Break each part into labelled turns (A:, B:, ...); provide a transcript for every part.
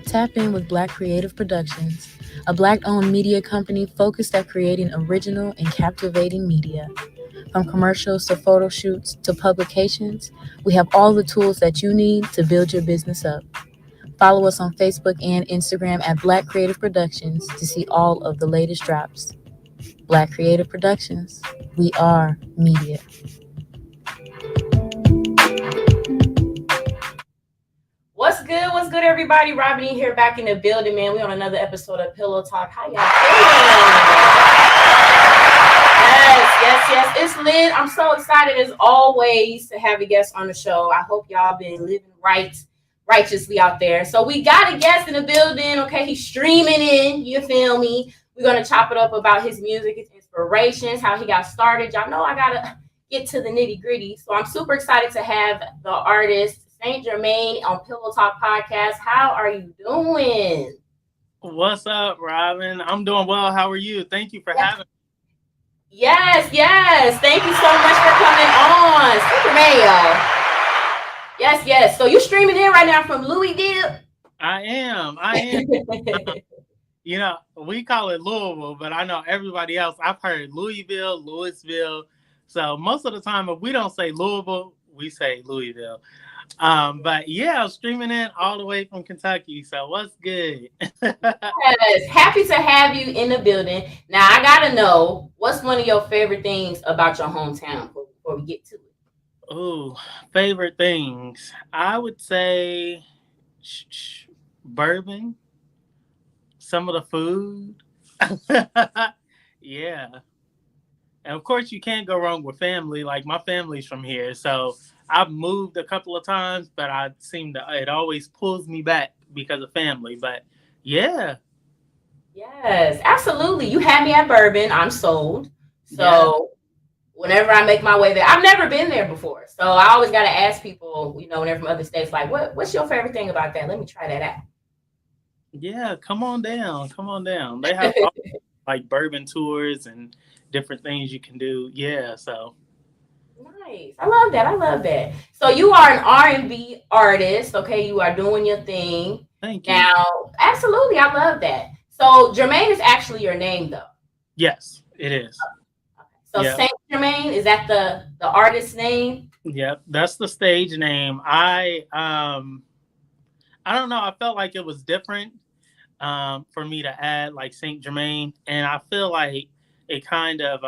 A: Tap in with Black Creative Productions, a Black-owned media company focused at creating original and captivating media. From commercials to photo shoots to publications, we have all the tools that you need to build your business up. Follow us on Facebook and Instagram at Black Creative Productions to see all of the latest drops. Black Creative Productions, we are media.
B: What's good? What's good, everybody? Robin E here, back in the building, man. We on another episode of Pillow Talk. How y'all feeling? Yes. It's lit. I'm so excited as always to have a guest on the show. I hope y'all been living righteously out there. So we got a guest in the building. Okay, he's streaming in. You feel me? We're gonna chop it up about his music, his inspirations, how he got started. Y'all know I gotta get to the nitty gritty. So I'm super excited to have the artist Germaine on PillowTalk podcast. How are you doing?
C: What's up, Robin? I'm doing well. How are you? Thank you for having me.
B: Yes. Thank you so much for coming on. Germaine, y'all. Yes. So you're streaming in right now from Louisville?
C: I am. You know, we call it Louisville, but I know everybody else. I've heard Louisville. So most of the time, if we don't say Louisville, we say Louisville. But yeah, I'm streaming in all the way from Kentucky. So what's good?
B: Yes, happy to have you in the building. Now I gotta know, what's one of your favorite things about your hometown before we get to it?
C: Oh, favorite things. I would say bourbon, some of the food. Yeah. And of course you can't go wrong with family. Like my family's from here. So I've moved a couple of times, but it always pulls me back because of family. But yeah.
B: Yes, absolutely. You had me at bourbon. I'm sold. So whenever I make my way there, I've never been there before. So I always got to ask people, when they're from other states, like, what's your favorite thing about that? Let me try that out.
C: Yeah, come on down. They have like bourbon tours and different things you can do. Yeah, so.
B: Nice. I love that. So you are an R&B artist, okay? You are doing your thing.
C: Thank you.
B: Now, absolutely, I love that. So Germaine is actually your name, though.
C: Yes, it is.
B: Okay. So Saint Germaine, is that the artist's name?
C: Yep, that's the stage name. I don't know. I felt like it was different for me to add like Saint Germaine, and I feel like it kind of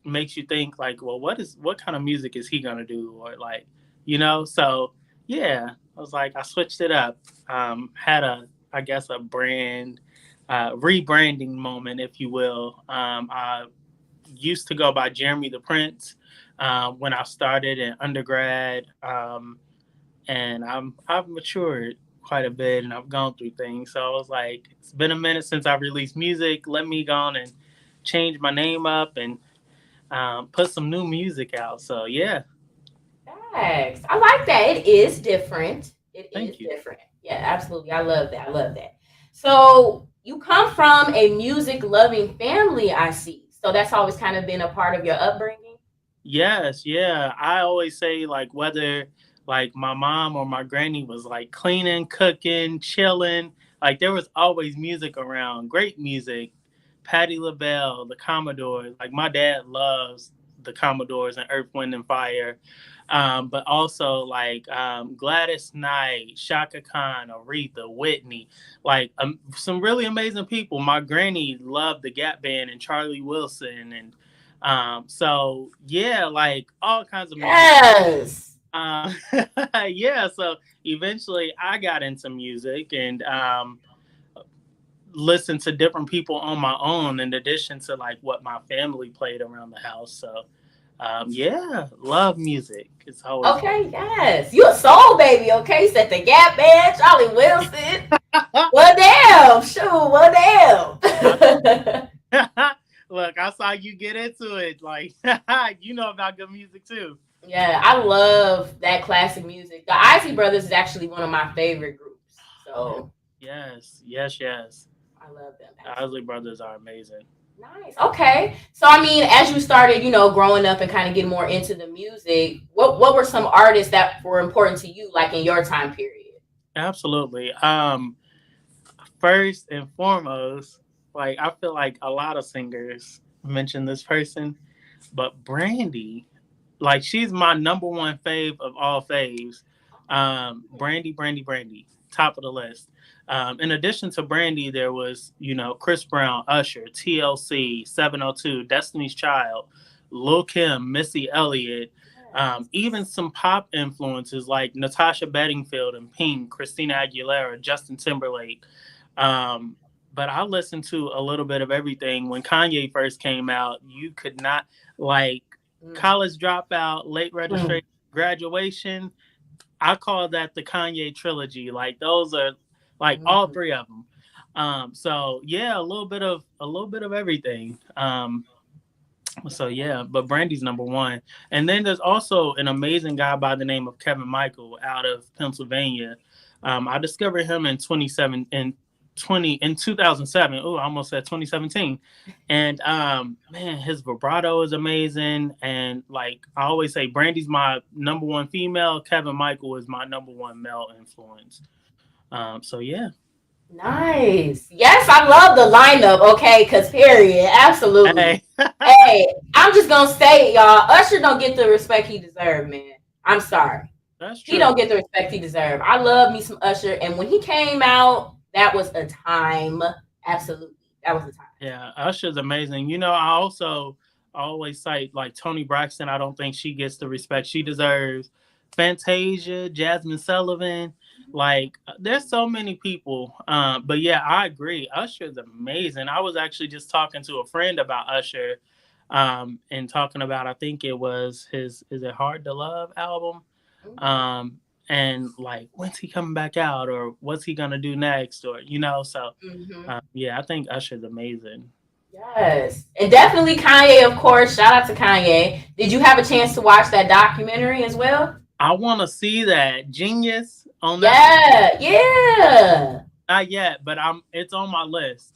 C: makes you think like, well, what kind of music is he gonna do, or like, so yeah, I was like, I switched it up. Had a brand rebranding moment, if you will. I used to go by Jeremy the Prince when I started in undergrad, and I've matured quite a bit and I've gone through things, so I was like, it's been a minute since I released music, let me go on and change my name up and put some new music out. So yeah.
B: Thanks. I like that. It is different.
C: Thank you.
B: Different. Yeah, absolutely. I love that. So you come from a music loving family, I see. So that's always kind of been a part of your upbringing.
C: Yes, yeah. I always say like whether like my mom or my granny was like cleaning, cooking, chilling, like there was always music around, great music. Patti LaBelle, the Commodores. Like my dad loves the Commodores and Earth, Wind and Fire. But also like Gladys Knight, Shaka Khan, Aretha, Whitney, like some really amazing people. My granny loved the Gap Band and Charlie Wilson, and So yeah, like all kinds of music.
B: Yes.
C: Uh, yeah, so eventually I got into music and listened to different people on my own in addition to like what my family played around the house. So yeah, love music. It's always been.
B: Okay, yes. You a soul baby, okay? Set the Gap Band, Charlie Wilson. Well, damn. Shoot, well, damn.
C: Look, I saw you get into it. Like, you know about good music too.
B: Yeah, I love that classic music. The Isley Brothers is actually one of my favorite groups. So
C: Yes, yes, yes.
B: I love them.
C: The Isley Brothers are amazing.
B: Nice. Okay. So I mean, as you started, growing up and kind of getting more into the music, what were some artists that were important to you, like in your time period?
C: Absolutely. First and foremost, like I feel like a lot of singers mention this person, but Brandy, like she's my number one fave of all faves. Brandy, top of the list. In addition to Brandy, there was Chris Brown, Usher, TLC, 702, Destiny's Child, Lil Kim, Missy Elliott. Even some pop influences like Natasha Bedingfield and Pink, Christina Aguilera, Justin Timberlake. Um, but I listened to a little bit of everything. When Kanye first came out, you could not like college dropout, late registration, graduation. I call that the Kanye trilogy. Like those are like all three of them. So yeah, a little bit of everything. So yeah, but Brandy's number one. And then there's also an amazing guy by the name of Kevin Michael out of Pennsylvania. I discovered him in 2007. Oh, I almost said 2017. And man, his vibrato is amazing. And like I always say, Brandy's my number one female. Kevin Michael is my number one male influence. So yeah.
B: Nice. Yes, I love the lineup. Okay, because period, absolutely.
C: Hey.
B: Hey, I'm just gonna say, y'all, Usher don't get the respect he deserves, man. I'm sorry.
C: That's true.
B: He don't get the respect he deserves. I love me some Usher, and when he came out, that was a time. Absolutely, that was a time.
C: Yeah, Usher's amazing. I always cite like Toni Braxton. I don't think she gets the respect she deserves. Fantasia, Jasmine Sullivan. Like, there's so many people. But yeah, I agree. Usher's amazing. I was actually just talking to a friend about Usher, and talking about, I think it was his Is It Hard to Love album. Um, and like, when's he coming back out, or what's he gonna do next, or so yeah, I think Usher's amazing.
B: Yes, and definitely Kanye, of course. Shout out to Kanye. Did you have a chance to watch that documentary as well?
C: I want to see that Genius on
B: that. Yeah.
C: Not yet, but it's on my list.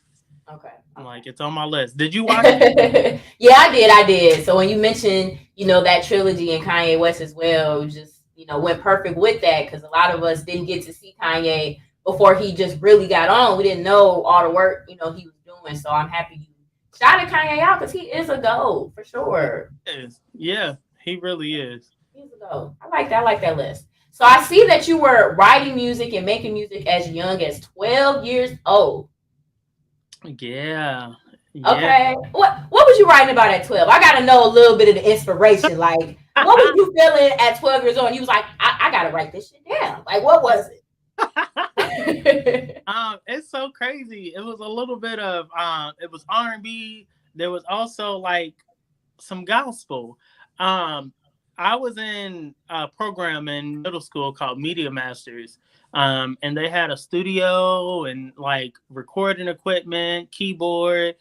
B: Okay.
C: Like, it's on my list. Did you watch it?
B: Yeah, I did. So when you mentioned, that trilogy and Kanye West as well, just went perfect with that, because a lot of us didn't get to see Kanye before he just really got on. We didn't know all the work he was doing. So I'm happy you shouted Kanye out, because he is a GOAT for sure.
C: Yeah, he really is.
B: He's a GOAT. I like that. I like that list. So I see that you were writing music and making music as young as 12 years old.
C: Yeah.
B: Okay. What was you writing about at 12? I gotta know a little bit of the inspiration. Like, what was you feeling at 12 years old? And you was like, I gotta write this shit down. Like, what was it?
C: It's so crazy. It was a little bit of it was R&B. There was also like some gospel. I was in a program in middle school called Media Masters. And they had a studio and like recording equipment, keyboard.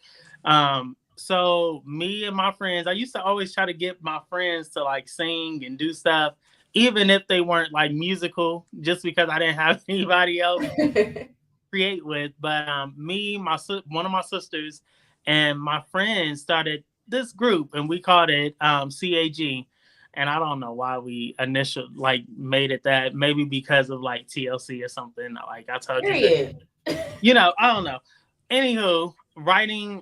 C: So me and my friends, I used to always try to get my friends to like sing and do stuff, even if they weren't like musical, just because I didn't have anybody else to create with. But one of my sisters, and my friends started this group, and we called it CAG. And I don't know why we initially made it that. Maybe because of like TLC or something. Like I told you, I don't know. Anywho, writing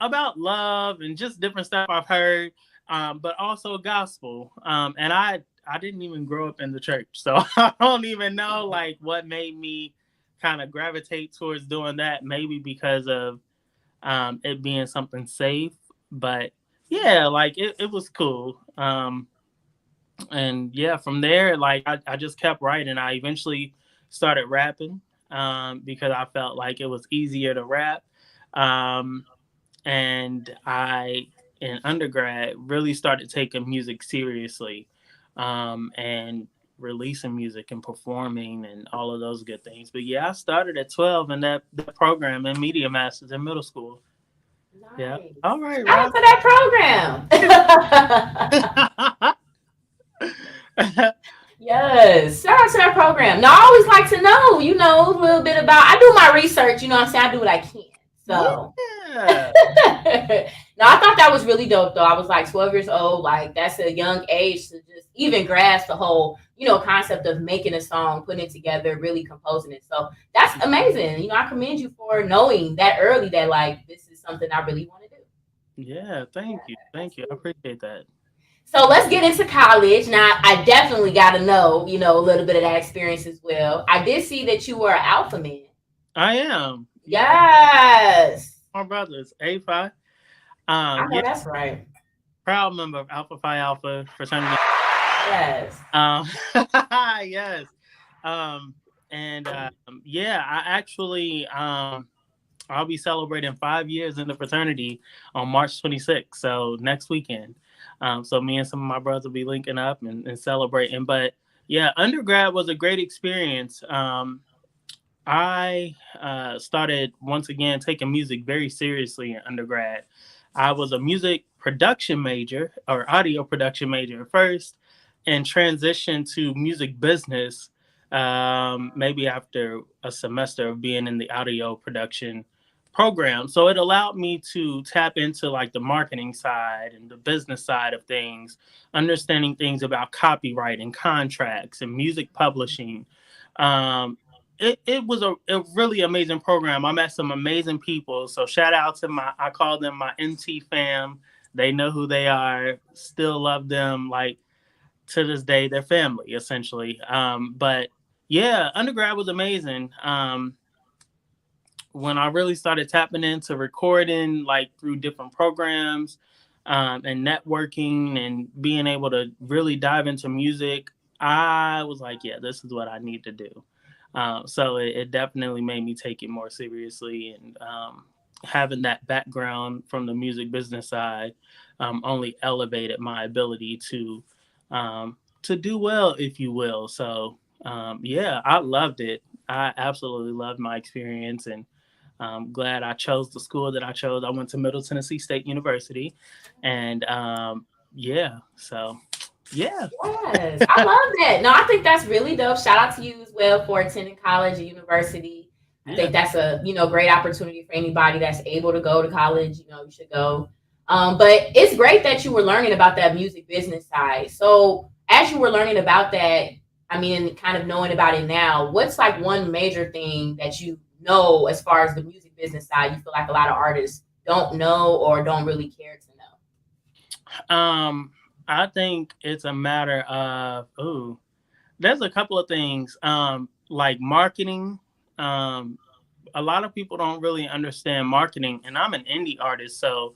C: about love and just different stuff I've heard, but also gospel. And I didn't even grow up in the church, so I don't even know like what made me kind of gravitate towards doing that. Maybe because of it being something safe, but yeah, like it was cool. And yeah, from there, like I just kept writing. I eventually started rapping because I felt like it was easier to rap. Um, and I, in undergrad, really started taking music seriously and releasing music and performing and all of those good things. But yeah, I started at 12 in that program in Media Masters in middle school. Yeah.
B: Nice.
C: All right,
B: Shout out
C: Rob.
B: to that program. Yes, shout out to that program. Now, I always like to know, a little bit about. I do my research. You know what I'm saying? I do what I can. So,
C: Yeah.
B: no, I thought that was really dope, though. I was like 12 years old. Like, that's a young age to just even grasp the whole, concept of making a song, putting it together, really composing it. So, that's amazing. I commend you for knowing that early that, like, this is something I really want to do.
C: Yeah. Thank you. Thank you. I appreciate that.
B: So let's get into college. Now, I definitely got to know, a little bit of that experience as well. I did see that you were an alpha man.
C: I am. Yeah.
B: Yes.
C: My brothers, A5.
B: I know
C: Yeah,
B: that's right.
C: proud member of Alpha Phi Alpha fraternity.
B: Yes.
C: Um, yes. Um, and yeah, I actually I'll be celebrating 5 years in the fraternity on March 26th. So next weekend. So me and some of my brothers will be linking up and celebrating. But yeah, undergrad was a great experience. I started once again taking music very seriously in undergrad. I was a music production major or audio production major at first and transitioned to music business maybe after a semester of being in the audio production program. So it allowed me to tap into like the marketing side and the business side of things, understanding things about copyright and contracts and music publishing. It was a really amazing program. I met some amazing people. So shout out to I call them my NT fam. They know who they are. Still love them. Like to this day, they're family essentially. But yeah, undergrad was amazing. When I really started tapping into recording, like through different programs and networking and being able to really dive into music, I was like, yeah, this is what I need to do. So it definitely made me take it more seriously. And having that background from the music business side only elevated my ability to do well, if you will. So yeah, I loved it. I absolutely loved my experience, and I'm glad I chose the school that I chose. I went to Middle Tennessee State University, and yeah, so yeah,
B: Yes. I love that. No, I think that's really dope. Shout out to you as well for attending college and university. I
C: yeah,
B: think that's a, great opportunity for anybody that's able to go to college. You should go. But it's great that you were learning about that music business side. So as you were learning about that, I mean, and kind of knowing about it now, what's like one major thing that you know as far as the music business side you feel like a lot of artists don't know or don't really care to know?
C: I think it's a matter of there's a couple of things like marketing. Um, a lot of people don't really understand marketing, and I'm an indie artist, so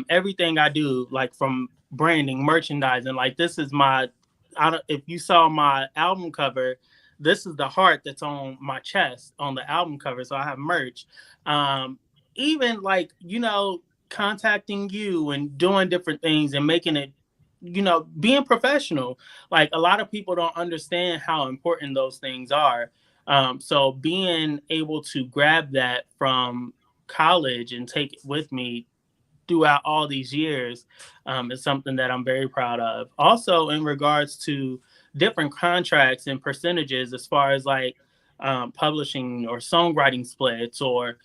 C: everything I do, like from branding, merchandising, like this is my. I don't, if you saw my album cover, this is the heart that's on my chest on the album cover. So I have merch. Um, Even like contacting you and doing different things and making it, being professional. Like a lot of people don't understand how important those things are. So being able to grab that from college and take it with me throughout all these years is something that I'm very proud of. Also, in regards to different contracts and percentages, as far as like publishing or songwriting splits or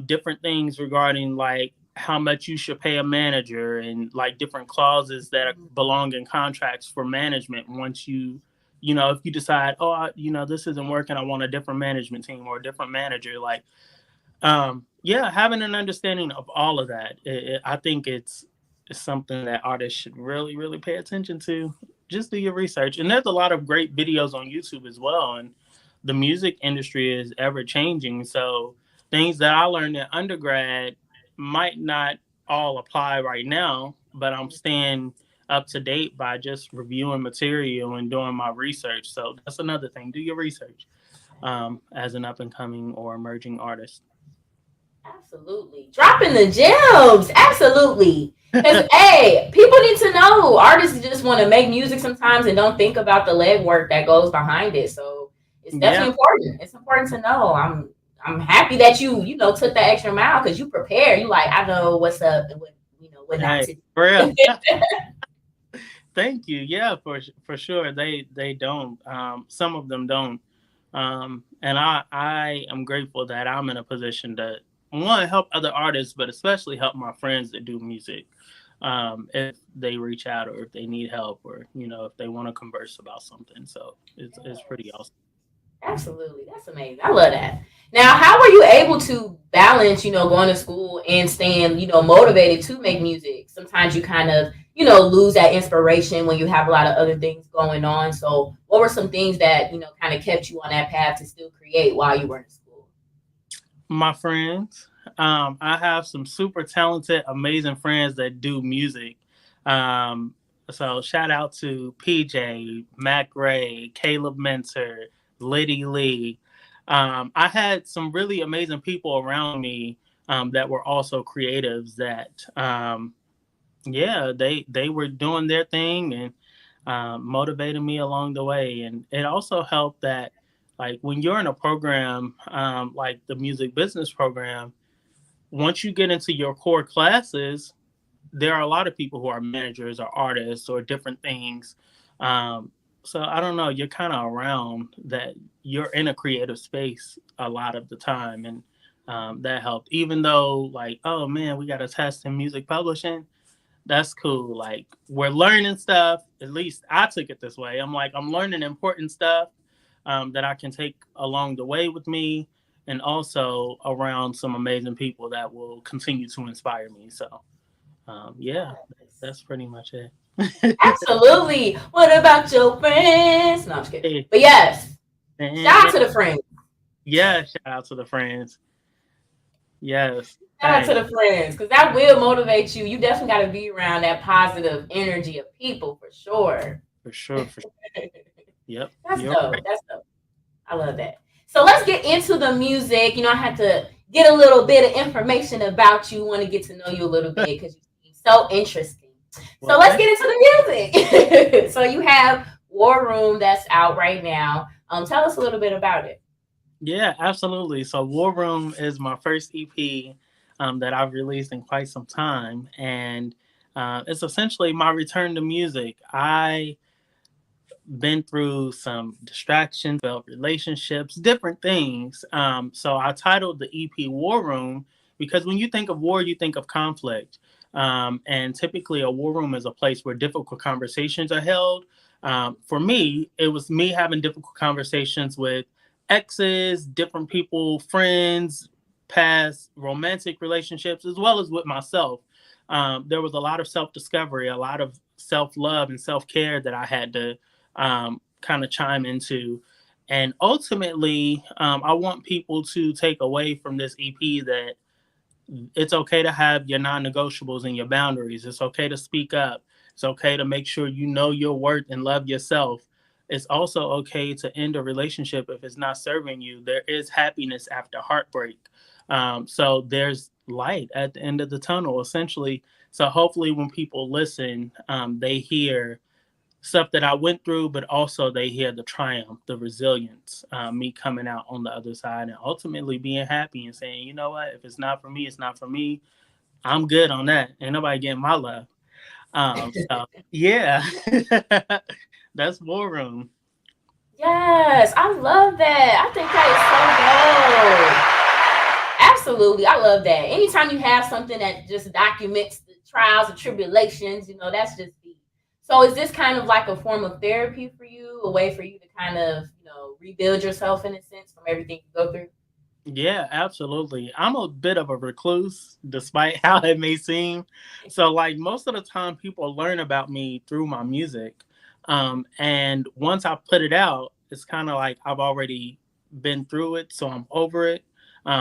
C: different things regarding like how much you should pay a manager and like different clauses that belong in contracts for management once if you decide, this isn't working, I want a different management team or a different manager, like yeah, having an understanding of all of that, I think it's something that artists should really, really pay attention to. Just do your research, and there's a lot of great videos on YouTube as well. And the music industry is ever changing, so things that I learned in undergrad might not all apply right now, but I'm staying up to date by just reviewing material and doing my research. So that's another thing. Do your research as an up and coming or emerging artist.
B: Absolutely. Dropping the gems. Absolutely. Because, hey, people need to know. Artists just want to make music sometimes and don't think about the legwork that goes behind it. So it's definitely important. It's important to know. I'm happy that you know, took that extra mile because you prepared. You like, I know what's up and what, you know, what not to do.
C: For real. Thank you. Yeah, for sure. They don't. Some of them don't. And I am grateful that I'm in a position to one help other artists, but especially help my friends that do music. If they reach out or if they need help or you know if they want to converse about something. So it's pretty awesome.
B: Absolutely. That's amazing. I love that. Now, how were you able to balance, you know, going to school and staying, you know, motivated to make music? Sometimes you kind of, you know, lose that inspiration when you have a lot of other things going on. So what were some things that, you know, kind of kept you on that path to still create while you were in school?
C: My friends, I have some super talented, amazing friends that do music. Um, so shout out to PJ, Mac Ray, Caleb Mentor, Liddy Lee. I had some really amazing people around me that were also creatives that yeah, they were doing their thing and motivated me along the way. And it also helped that like when you're in a program like the music business program, once you get into your core classes, there are a lot of people who are managers or artists or different things. So I don't know, you're kind of around that. You're in a creative space a lot of the time, and that helped. Even though, like, oh man, we got a test in music publishing. That's cool. Like, we're learning stuff. At least I took it this way. I'm like, I'm learning important stuff that I can take along the way with me, and also around some amazing people that will continue to inspire me. So yeah, that's pretty much it.
B: Absolutely. What about your friends? No, I'm just kidding. But yes, shout out to the friends.
C: Yeah, shout out to the friends. Yes.
B: Shout out to the friends because that will motivate you. You definitely got to be around that positive energy of people for sure.
C: For sure. Yep.
B: That's dope. Right. That's dope. I love that. So let's get into the music. You know, I had to get a little bit of information about you. Want to get to know you a little bit because you seem so interesting. So let's get into the music. So you have War Room that's out right now. Tell us a little bit about it.
C: Yeah, absolutely. So War Room is my first EP that I've released in quite some time. And it's essentially my return to music. I been through some distractions, failed relationships, different things. So I titled the EP War Room because when you think of war, you think of conflict. And typically a war room is a place where difficult conversations are held. For me, it was me having difficult conversations with exes, different people, friends, past romantic relationships, as well as with myself. There was a lot of self-discovery, a lot of self-love and self-care that I had to kind of chime into. And ultimately, I want people to take away from this EP that it's okay to have your non-negotiables and your boundaries. It's okay to speak up. It's okay to make sure you know your worth and love yourself. It's also okay to end a relationship if it's not serving you. There is happiness after heartbreak. So there's light at the end of the tunnel, essentially. So hopefully when people listen, they hear stuff that I went through, but also they hear the triumph, the resilience, me coming out on the other side and ultimately being happy and saying, you know what, if it's not for me, it's not for me. I'm good on that. Ain't nobody getting my love. So yeah, that's War Room.
B: Yes, I love that. I think that is so dope. Absolutely. I love that. Anytime you have something that just documents the trials and tribulations, you know, that's just deep. So is this kind of like a form of therapy for you, a way for you to kind of, you know, rebuild yourself in a sense from everything you go through?
C: Yeah, absolutely. I'm a bit of a recluse, despite how it may seem. So, like, most of the time, people learn about me through my music. And once I put it out, it's kind of like I've already been through it, so I'm over it.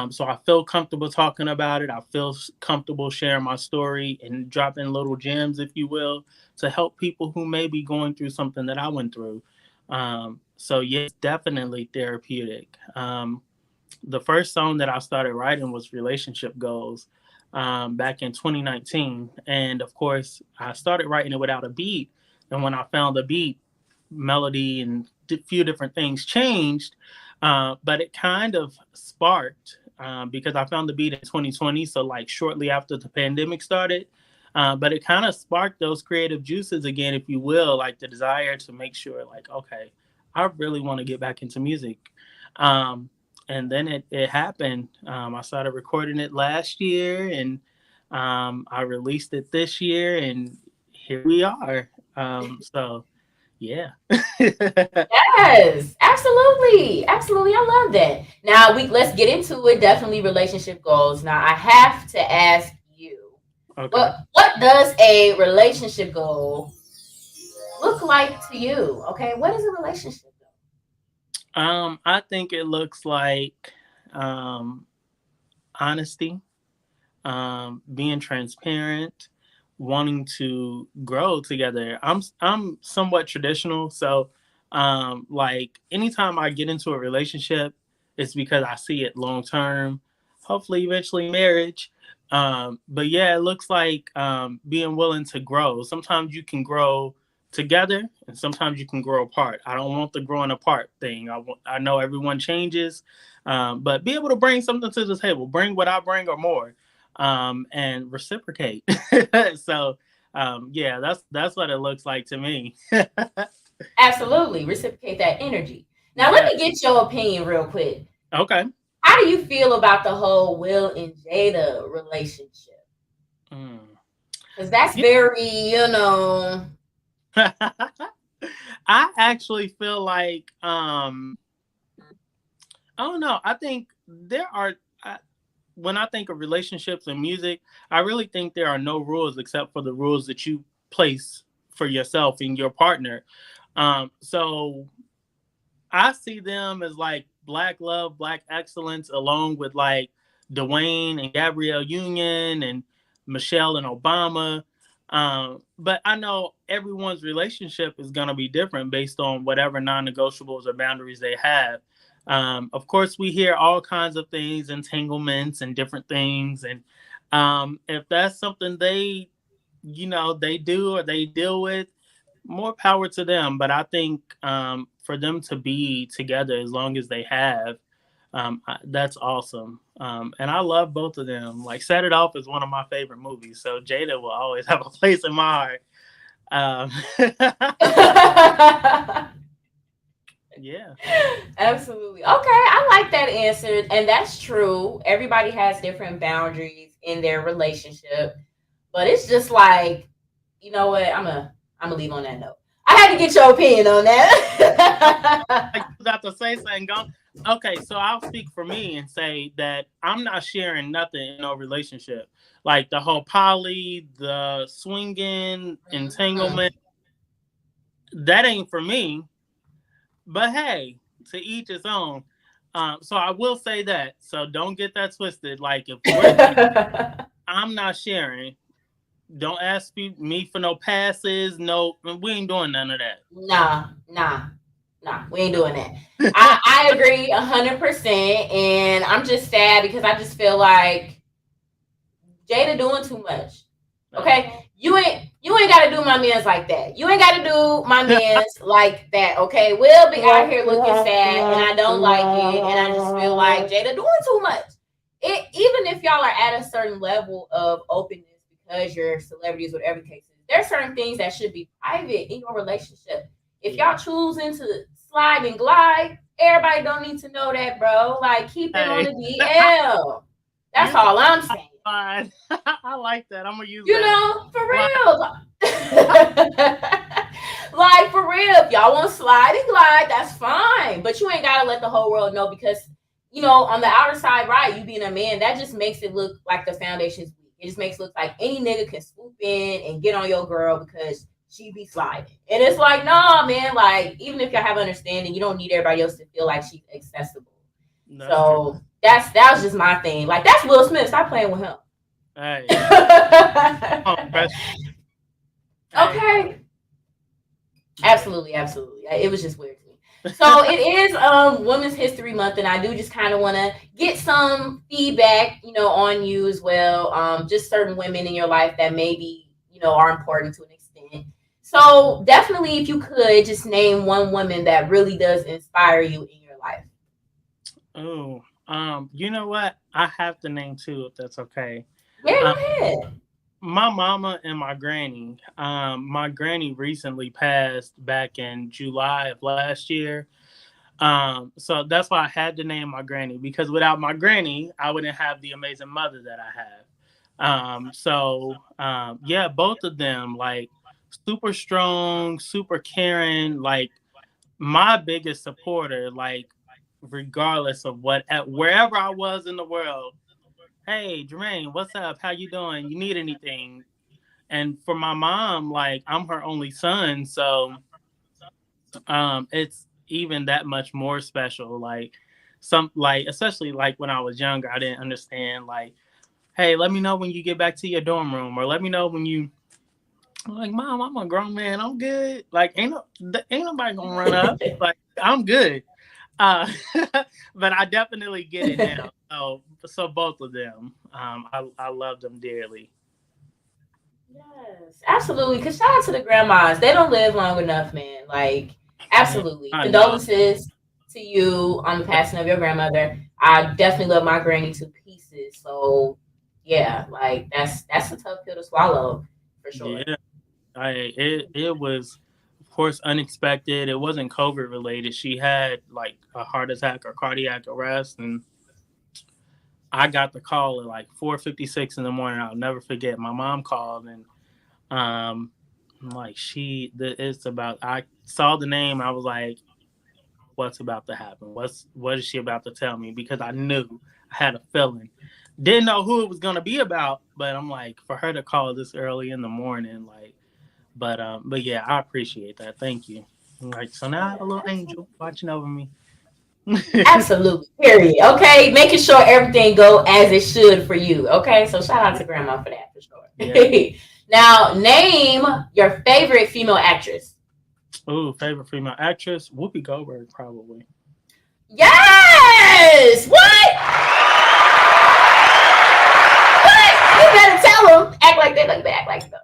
C: So I feel comfortable talking about it. I feel comfortable sharing my story and dropping little gems, if you will, to help people who may be going through something that I went through. So yes, definitely therapeutic. The first song that I started writing was Relationship Goals back in 2019. And of course, I started writing it without a beat. And when I found the beat, melody and a few different things changed. But it kind of sparked because I found the beat in 2020. So, like, shortly after the pandemic started. But it kind of sparked those creative juices again, if you will, like the desire to make sure, like, okay, I really want to get back into music. And then it happened. I started recording it last year, and I released it this year, and here we are. So, yeah.
B: Yes, absolutely, absolutely. I love that. Now let's get into it. Definitely relationship goals. Now I have to ask you,
C: Okay.
B: what does a relationship goal look like to you? Okay, what is a relationship goal?
C: I think it looks like honesty, being transparent, wanting to grow together. I'm somewhat traditional, so like anytime I get into a relationship, it's because I see it long term, hopefully eventually marriage. But yeah, it looks like being willing to grow. Sometimes you can grow together, and sometimes you can grow apart. I don't want the growing apart thing. I know everyone changes, but be able to bring something to the table, bring what I bring or more, and reciprocate. So yeah, that's what it looks like to me.
B: Absolutely, reciprocate that energy. Now let
C: Yeah.
B: me get your opinion real quick.
C: Okay.
B: How do you feel about the whole Will and Jada relationship?
C: Mm.
B: Because that's
C: Yeah.
B: very.
C: I actually feel like I don't know. I think there are when I think of relationships and music, I really think there are no rules except for the rules that you place for yourself and your partner. So I see them as like black love, black excellence, along with like Dwayne and Gabrielle Union and Michelle and Obama. But I know everyone's relationship is going to be different based on whatever non negotiables or boundaries they have. Of course, we hear all kinds of things, entanglements and different things. And if that's something they do or they deal with, more power to them. But I think for them to be together as long as they have, that's awesome. And I love both of them. Like Set It Off is one of my favorite movies, so Jada will always have a place in my heart. Yeah.
B: Absolutely. Okay, I like that answer. And that's true. Everybody has different boundaries in their relationship. But it's just like, you know what? I'm gonna leave on that note. I had to get your opinion on
C: Like
B: that.
C: you got to say something. Go. Okay, so I'll speak for me and say that I'm not sharing nothing in no relationship. Like the whole poly, the swinging,
B: Mhm.
C: entanglement, that ain't for me. But hey, to each his own. So I will say that. So don't get that twisted. Like if we're together, I'm not sharing. Don't ask me for no passes. No, we ain't doing none of that.
B: Nah. We ain't doing that. I agree 100%, and I'm just sad because I just feel like Jada doing too much.
C: Uh,
B: Okay, you ain't gotta do my man's like that. You ain't gotta do my man's like that. Okay, we'll be out here looking sad, and I don't like it, and I just feel like Jada doing too much. Even if y'all are at a certain level of openness because you're celebrities, whatever the case is, there's certain things that should be private in your relationship. If
C: yeah.
B: y'all choosing to slide and glide, everybody don't need to know that, bro. Like keep it on
C: Hey,
B: the DL. That's
C: you
B: all I'm saying.
C: fine. I like that. I'm gonna use
B: You
C: that.
B: know, for
C: Slide.
B: real. Like for real. If y'all want to slide and glide, that's fine. But you ain't gotta let the whole world know because on the outer side, right, you being a man, that just makes it look like the foundation's weak. It just makes it look like any nigga can swoop in and get on your girl because she be sliding. And it's like, nah, man, like even if y'all have understanding, you don't need everybody else to feel like she's accessible.
C: That's true.
B: So that was just my thing. Like, that's Will Smith. Stop playing with him.
C: Hey. Oh,
B: okay. Absolutely. It was just weird to me. So it is Women's History Month, and I do just kind of want to get some feedback, on you as well. Just certain women in your life that maybe, are important to an extent. So definitely, if you could just name one woman that really does inspire you in your life.
C: Oh, you know what? I have to name two, if that's okay.
B: Yeah, go ahead.
C: My mama and my granny. My granny recently passed back in July of last year. So that's why I had to name my granny, because without my granny, I wouldn't have the amazing mother that I have. Yeah, both of them, like, super strong, super caring, like my biggest supporter, like regardless of wherever I was in the world. Hey, Germaine, what's up? How you doing? You need anything? And for my mom, like, I'm her only son, so it's even that much more special. Like, especially like when I was younger, I didn't understand, like, hey, let me know when you get back to your dorm room, or let me know when you. I'm like, Mom, I'm a grown man, I'm good. Like, ain't nobody gonna run up. Like, I'm good. But I definitely get it now. So both of them, I love them dearly.
B: Yes, absolutely. Because shout out to the grandmas. They don't live long enough, man. Like, absolutely. Condolences to you on the passing of your grandmother. I definitely love my granny to pieces. So, yeah, like, that's a tough pill to swallow, for sure.
C: Yeah, it was, of course, unexpected. It wasn't COVID related. She had like a heart attack or cardiac arrest, and I got the call at like 4:56 in the morning. I'll never forget. My mom called, and like, it's about. I saw the name. I was like, what's about to happen? What is she about to tell me? Because I knew, I had a feeling. Didn't know who it was gonna be about, but I'm like, for her to call this early in the morning, like, but yeah, I appreciate that. Thank you. Like, so now I have a little angel watching over me.
B: Absolutely. Period. Okay. Making sure everything go as it should for you. Okay. So shout out to grandma for that, for sure. Yeah. Now, name your favorite female actress.
C: Ooh, favorite female actress? Whoopi Goldberg, probably.
B: Yes! What? You better tell them. Act like they look back, act like them.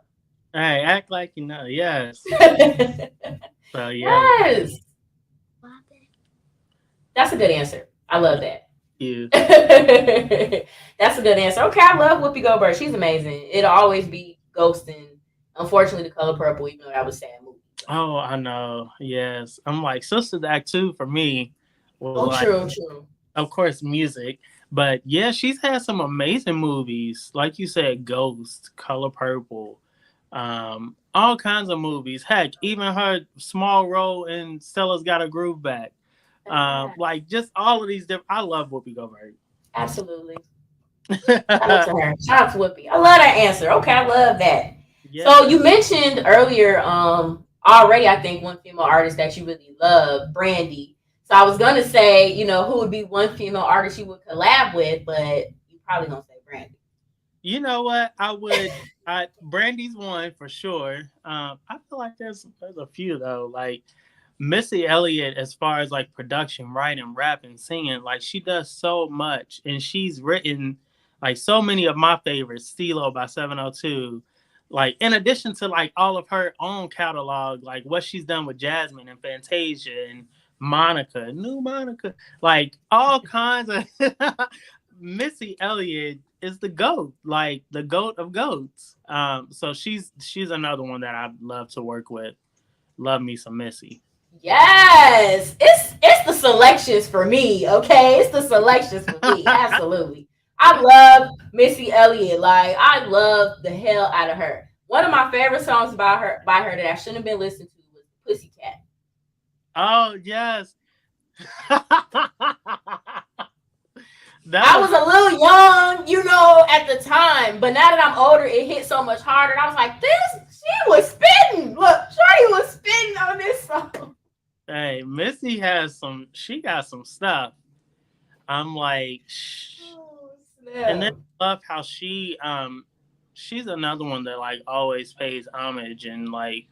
C: Hey, act like you know. Yes. So, yeah.
B: Yes. That's a good answer. I love that.
C: Yeah.
B: That's a good answer. Okay, I love Whoopi Goldberg. She's amazing. It'll always be Ghost and, unfortunately, The Color Purple, even though that was a sad movie.
C: Oh, I know. Yes. I'm like, Sister's Act 2 for me was
B: true.
C: Of course, music. But yeah, she's had some amazing movies. Like you said, Ghost, Color Purple, all kinds of movies. Heck, even her small role in Stella's Got a Groove Back. Like, just all of these different. I love Whoopi Goldberg.
B: Absolutely. Shout out to her. Shout out to Whoopi. I love that answer. Okay, I love that. Yeah. So you mentioned earlier, already, I think, one female artist that you really love, Brandy. So I was gonna say, who would be one female artist you would collab with, but you probably gonna say Brandy.
C: You know what? I would. Brandy's one for sure. I feel like there's a few though. Like Missy Elliott, as far as like production, writing, rapping, singing, like she does so much, and she's written like so many of my favorites. Stilo by 702. Like, in addition to like all of her own catalog, like what she's done with Jasmine and Fantasia and Monica, new Monica, like all kinds of. Missy Elliott is the GOAT, like the GOAT of GOATs. So she's another one that I'd love to work with. Love me some Missy.
B: Yes, it's the selections for me. Okay, it's the selections for me. Absolutely. I love Missy Elliott. Like, I love the hell out of her. One of my favorite songs by her that I shouldn't have been listening to was Pussycat.
C: Oh, yes.
B: I was a little young, at the time. But now that I'm older, it hit so much harder. And I was like, she was spitting. Look, Shorty was spitting on this song.
C: Hey, Missy she got some stuff. I'm like,
B: Oh,
C: and then
B: snap.
C: I love how she's another one that like always pays homage and like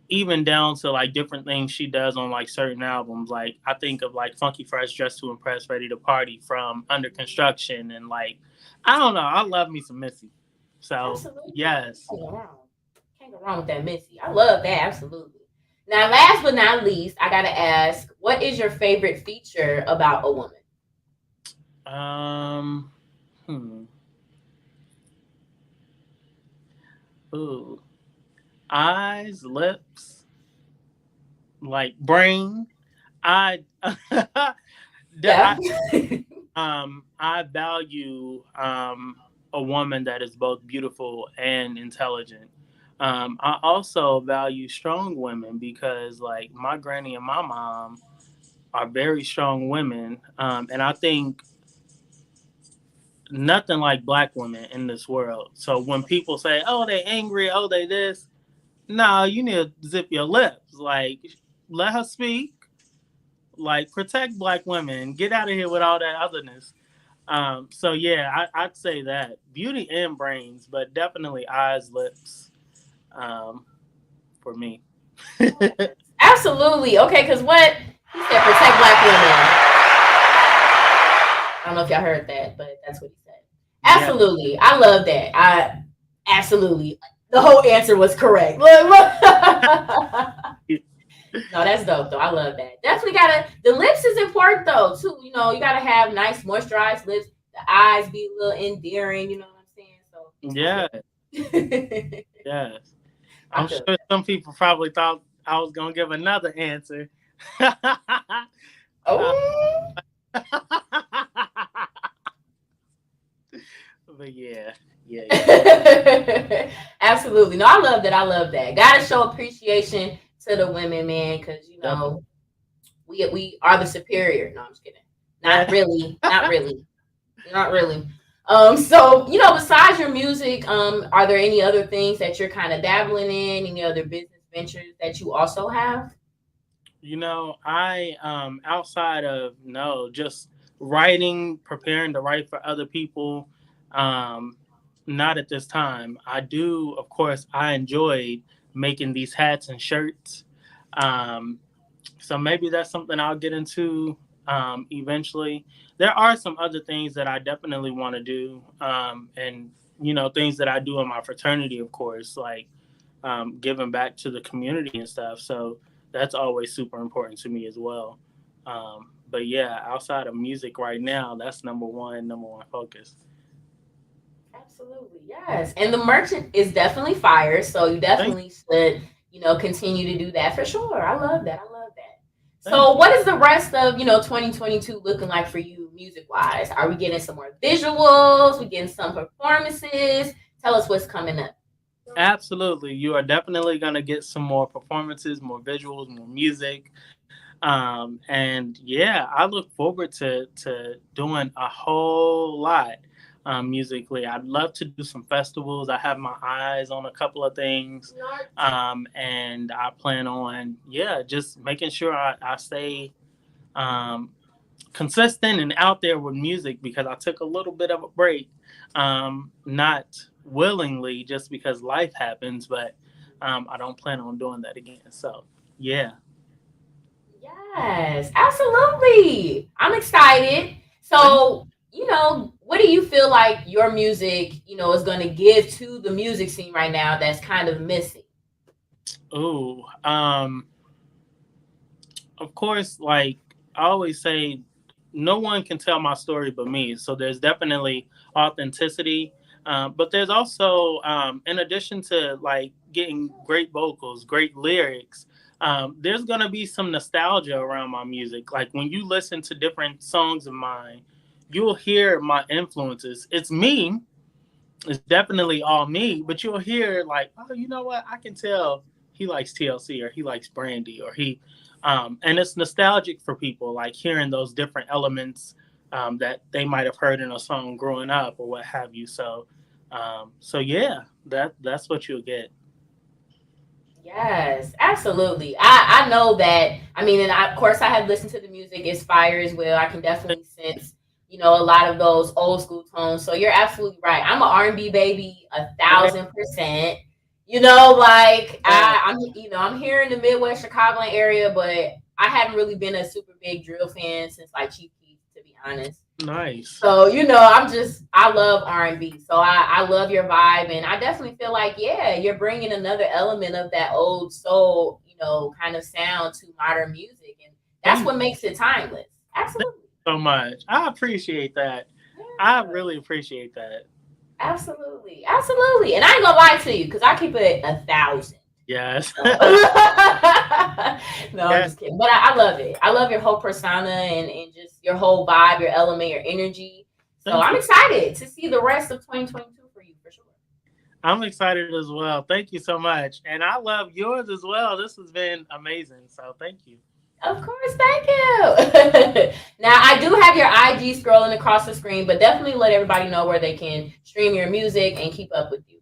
C: even down to like different things she does on like certain albums. Like I think of like Funky Fresh, Dressed to Impress, Ready to Party from Under Construction, and like I don't know, I love me some Missy. So
B: Absolutely.
C: yes,
B: Can't go wrong. Can't go wrong with that Missy. I love that. Absolutely. Now, last but not least, I gotta ask, what is your favorite feature about a woman?
C: um, hmm, ooh, eyes, lips, like brain. I
B: Yeah.
C: I I value a woman that is both beautiful and intelligent. I also value strong women because like my granny and my mom are very strong women, and I think nothing like black women in this world. So when people say, "Oh, they angry," "Oh, they this," no, you need to zip your lips. Like let her speak. Like protect black women. Get out of here with all that otherness. So yeah, I'd say that beauty and brains, but definitely eyes, lips, um, for me.
B: Absolutely. Okay, because what he said, protect black women. I don't know if y'all heard that, but that's what he said.
C: Yeah,
B: Absolutely. I love that. I absolutely. The whole answer was correct. Look, look. No, that's dope though. I love that. Definitely gotta the lips is important though, too. You know, you gotta have nice moisturized lips, the eyes be a little endearing, you know what I'm saying? So I
C: yeah,
B: feel
C: yes. I'm
B: I feel
C: sure some people probably thought I was gonna give another answer. Uh,
B: oh
C: but yeah.
B: absolutely. No, I love that. I love that. Gotta show appreciation to the women, man, because you
C: Definitely.
B: know, we are the superior. No, I'm just kidding. Not really. Not really. Not really. So you know, besides your music, are there any other things that you're kind of dabbling in? Any other business ventures that you also have?
C: I outside of no, just writing, preparing to write for other people. Um, not at this time. I do, of course, I enjoyed making these hats and shirts. Um, so maybe that's something I'll get into eventually. There are some other things that I definitely want to do, and things that I do in my fraternity, of course, like giving back to the community and stuff. So that's always super important to me as well. But yeah, outside of music right now, that's number one focus.
B: Absolutely, yes. And the merchant is definitely fire, so you
C: Thank,
B: definitely should, continue to do that for sure. I love that. I love that.
C: thank
B: So,
C: you.
B: what is the rest of 2022 looking like for you, music wise? Are we getting some more visuals? We getting some performances? Tell us what's coming up.
C: Absolutely, you are definitely gonna get some more performances, more visuals, more music. And yeah, I look forward to doing a whole lot musically. I'd love to do some festivals. I have my eyes on a couple of things, and I plan on just making sure I stay um, consistent and out there with music because I took a little bit of a break, not willingly, just because life happens, but I don't plan on doing that again. So yeah.
B: Yes, absolutely. I'm excited.
C: Thank
B: So, what do you feel like your music, is going to give to the music scene right now that's kind of missing?
C: Ooh, of course, like I always say, no one can tell my story but me. So there's definitely authenticity, but there's also, in addition to like getting great vocals, great lyrics, there's gonna be some nostalgia around my music. Like when you listen to different songs of mine, you'll hear my influences. It's me, it's definitely all me, but you'll hear like, oh, you know what? I can tell he likes TLC or he likes Brandy or and it's nostalgic for people like hearing those different elements that they might have heard in a song growing up or what have you. So yeah, that's what you'll get.
B: Yes, absolutely. I know that. I mean, and of course, I have listened to the music. It's fire as well. I can definitely sense. you know, a lot of those old school tones. So you're absolutely right. I'm an R&B baby, 1,000%. You know, like I'm, you know, I'm here in the Midwest Chicagoland area, but I haven't really been a super big drill fan since like Chief Keef, to be honest.
C: Nice.
B: So, you know, I love R&B. So I love your vibe. And I definitely feel like, yeah, you're bringing another element of that old soul, you know, kind of sound to modern music. And that's what makes it timeless. Absolutely.
C: So much. I appreciate that. Yeah. I really appreciate that.
B: Absolutely. Absolutely. And I ain't gonna lie to you, because I keep it 1,000.
C: Yes.
B: No, I'm just kidding. But I love it. I love your whole persona and just your whole vibe, your element, your energy. So I'm excited to see the rest of 2022 for you, for sure.
C: I'm excited as well. Thank you so much. And I love yours as well. This has been amazing. So thank you.
B: Of course, thank you. Now, I do have your IG scrolling across the screen, but definitely let everybody know where they can stream your music and keep up with you.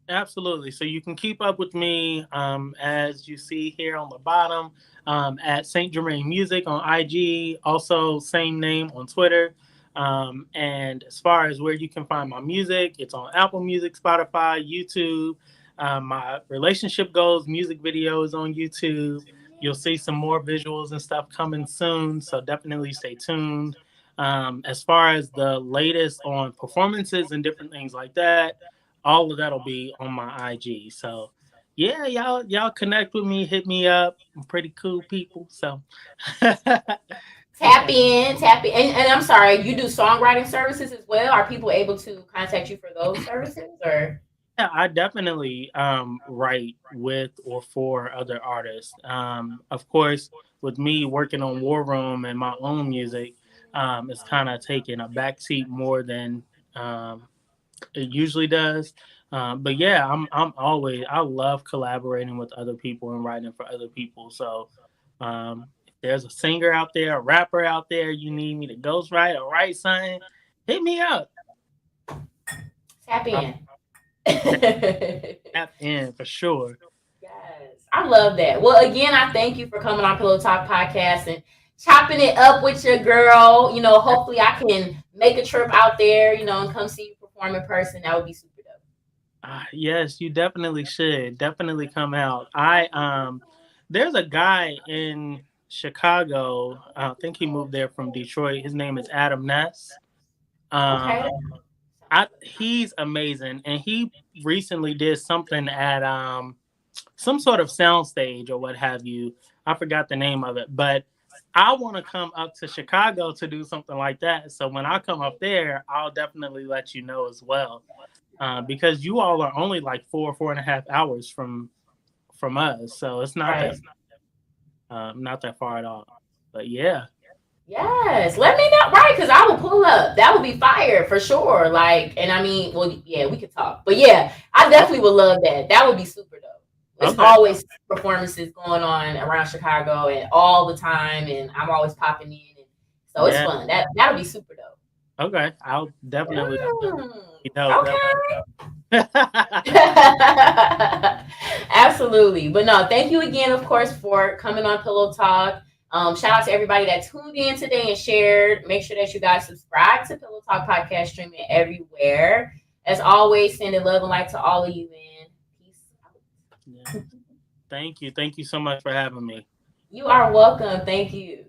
C: Absolutely. So you can keep up with me, as you see here on the bottom, at St. Germaine Music on IG, also same name on Twitter. And as far as where you can find my music, it's on Apple Music, Spotify, YouTube. My relationship goals, music videos on YouTube. You'll see some more visuals and stuff coming soon, so definitely stay tuned. As far as the latest on performances and different things like that, all of that'll be on my IG. So yeah, y'all connect with me, hit me up. I'm pretty cool people. So
B: tap in. And I'm sorry, you do songwriting services as well. Are people able to contact you for those services, or?
C: Yeah, I definitely write with or for other artists. Of course, with me working on War Room and my own music, it's kind of taking a backseat more than it usually does. But yeah, I love collaborating with other people and writing for other people. So if there's a singer out there, a rapper out there, you need me to ghostwrite or write something, hit me up.
B: Tap in.
C: Tap in for sure.
B: Yes, I love that. Well, again, I thank you for coming on Pillow Talk podcast and chopping it up with your girl. You know, hopefully I can make a trip out there, you know, and come see you perform in person. That would be super dope.
C: Yes, you definitely should. Definitely come out. There's a guy in Chicago. I think he moved there from Detroit. His name is Adam Ness.
B: Okay.
C: He's amazing, and he recently did something at some sort of soundstage or what have you. I forgot the name of it, but I want to come up to Chicago to do something like that. So when I come up there, I'll definitely let you know as well, because you all are only like 4.5 hours from us, so it's not not that far at all. But yeah.
B: Yes, let me know, right? Because I will pull up. That would be fire for sure. Like, and I mean, well, yeah, we could talk, but yeah, I definitely would love that. That would be super dope. There's always performances going on around Chicago and all the time, and I'm always popping in, and so it's fun. That'll be super dope.
C: Okay, I'll definitely.
B: Okay. Absolutely, but no, thank you again, of course, for coming on Pillow Talk. Shout out to everybody that tuned in today and shared. Make sure that you guys subscribe to Pillow Talk podcast, streaming everywhere. As always, sending love and light to all of you, man. Peace out.
C: Yeah. Thank you so much for having me.
B: You are welcome. Thank you.